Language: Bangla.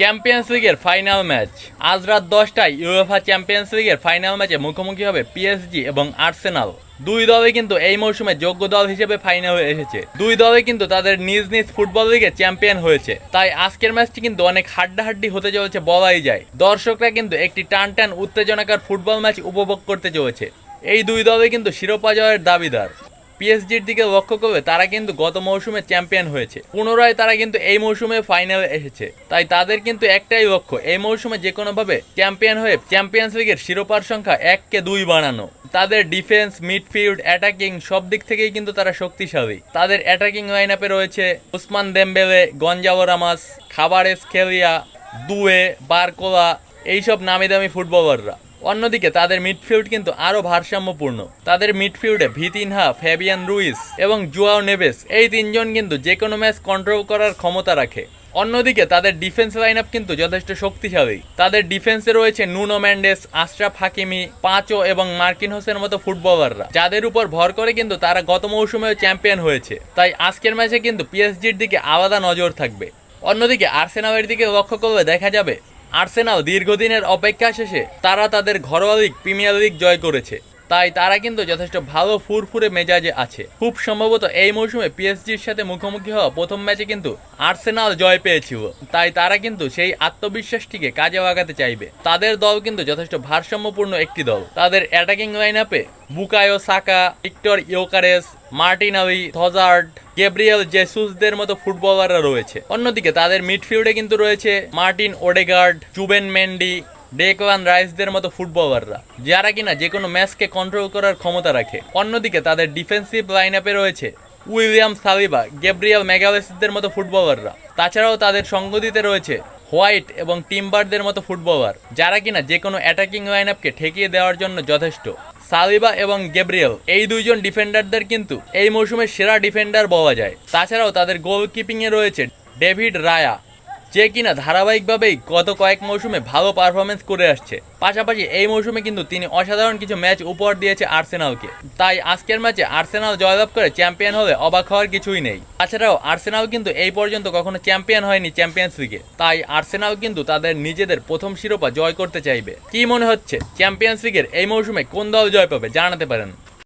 চ্যাম্পিয়ন্স লিগের ফাইনাল ম্যাচ আজ রাত 10টায় ইউএফা চ্যাম্পিয়ন্স লিগের ফাইনাল ম্যাচে মুখোমুখি হবে পিএসজি এবং আর্সেনাল। দুই দলই কিন্তু এই মৌসুমে যোগ্য দল হিসেবে ফাইনালে এসেছে। দুই দলই কিন্তু তাদের নিজ নিজ ফুটবল লিগে চ্যাম্পিয়ন হয়েছে। তাই আজকের ম্যাচটি কিন্তু অনেক হাড্ডাহাড্ডি হতে চলেছে বলাই যায়। দর্শকরা কিন্তু একটি টান টান উত্তেজনাকার ফুটবল ম্যাচ উপভোগ করতে চলেছে। এই দুই দলই কিন্তু শিরোপা জয়ের দাবিদার। পিএসজির দিকে লক্ষ্য করলে তারা কিন্তু গত মৌসুমে চ্যাম্পিয়ন হয়েছে, পুনরায় তারা কিন্তু এই মৌসুমে ফাইনালে এসেছে। তাই তাদের কিন্তু একটাই লক্ষ্য, এই মৌসুমে যে কোনোভাবে চ্যাম্পিয়ন হয়ে চ্যাম্পিয়ন্স লিগের শিরোপার সংখ্যা 1কে 2 বানানো। তাদের ডিফেন্স, মিডফিল্ড, অ্যাটাকিং সব দিক থেকেই কিন্তু তারা শক্তিশালী। তাদের অ্যাটাকিং লাইন আপে রয়েছে উসমান দেমবেলে, গঞ্জালো রামাস, খাবারেজখেলিয়া, দুয়ে, বারকোলা, এইসব নামি দামি ফুটবলাররা। অন্যদিকে তাদের মিডফিল্ড কিন্তু আরও ভারসাম্যপূর্ণ। তাদের মিডফিল্ডে ভিতিনহা, ফ্যাবিয়ান রুইস এবং জুয়াও নেভেস, এই তিনজন কিন্তু যে কোনো ম্যাচ কন্ট্রোল করার ক্ষমতা রাখে। অন্যদিকে তাদের ডিফেন্স লাইন আপ কিন্তু যথেষ্ট শক্তিশালী। তাদের ডিফেন্সে রয়েছে নুনো মেন্ডেস, আশরাফ হাকিমি, পাঁচো এবং মার্কিনহোসের মতো ফুটবলাররা, যাদের উপর ভর করে কিন্তু তারা গত মৌসুমেও চ্যাম্পিয়ন হয়েছে। তাই আজকের ম্যাচে কিন্তু পিএসজির দিকে আলাদা নজর থাকবে। অন্যদিকে আর্সেনালের দিকে লক্ষ্য করলে দেখা যাবে আর্সেনাল দীর্ঘদিনের অপেক্ষা শেষে তারা তাদের ঘরোয়া লিগ প্রিমিয়ার লিগ জয় করেছে। তাই তারা কিন্তু যথেষ্ট ভালো ফুরফুরে মেজাজে আছে। খুব সম্ভবত এই মৌসুমে পিএসজির সাথে মুখোমুখি হওয়া প্রথম ম্যাচে কিন্তু আর্সেনাল জয় পেয়েছিল। তাই তারা কিন্তু সেই আত্মবিশ্বাসটিকে কাজে লাগাতে চাইবে। তাদের দল কিন্তু যথেষ্ট ভারসাম্যপূর্ণ একটি দল। তাদের অ্যাটাকিং লাইন আপে Bukayo Saka, Viktor Gyokeres, Martinelli, থজার্ড, গ্যাব্রিয়েল জেসুসদের মতো ফুটবলাররা রয়েছে। অন্যদিকে তাদের মিডফিল্ডে কিন্তু রয়েছে Martin Odegaard, Zubimendi, Declan রাইসদের মতো ফুটবলাররা, যারা কিনা যে কোনো ম্যাচকে কন্ট্রোল করার ক্ষমতা রাখে। অন্যদিকে তাদের ডিফেন্সিভ লাইন আপে রয়েছে উইলিয়াম সালিবা, গ্যাব্রিয়েল ম্যাগালেসদের মতো ফুটবলাররা। তাছাড়াও তাদের সঙ্গ দিতে রয়েছে হোয়াইট এবং টিম্বারদের মতো ফুটবলার, যারা কিনা যে কোনো অ্যাটাকিং লাইন আপকে ঠেকিয়ে দেওয়ার জন্য যথেষ্ট। সালিবা এবং গ্যাব্রিয়েল এই দুইজন ডিফেন্ডারদের কিন্তু এই মৌসুমের সেরা ডিফেন্ডার বলা যায়। তাছাড়াও তাদের গোলকিপিংয়ে রয়েছে ডেভিড রায়া, যে কিনা ধারাবাহিকভাবেই গত কয়েক মৌসুমে ভালো পারফরমেন্স করে আসছে। পাশাপাশি এই মৌসুমে কিন্তু তিনি অসাধারণ কিছু ম্যাচ উপহার দিয়েছে আর্সেনালকে। তাই আজকের ম্যাচে আর্সেনাল জয়লাভ করে চ্যাম্পিয়ন হলে অবাক হওয়ার কিছুই নেই। তাছাড়াও আর্সেনাল কিন্তু এই পর্যন্ত কখনো চ্যাম্পিয়ন হয়নি চ্যাম্পিয়ন্স লিগে। তাই আর্সেনাল কিন্তু তাদের নিজেদের প্রথম শিরোপা জয় করতে চাইবে। কি মনে হচ্ছে চ্যাম্পিয়ন্স লিগের এই মৌসুমে কোন দল জয় পাবে জানাতে পারেন।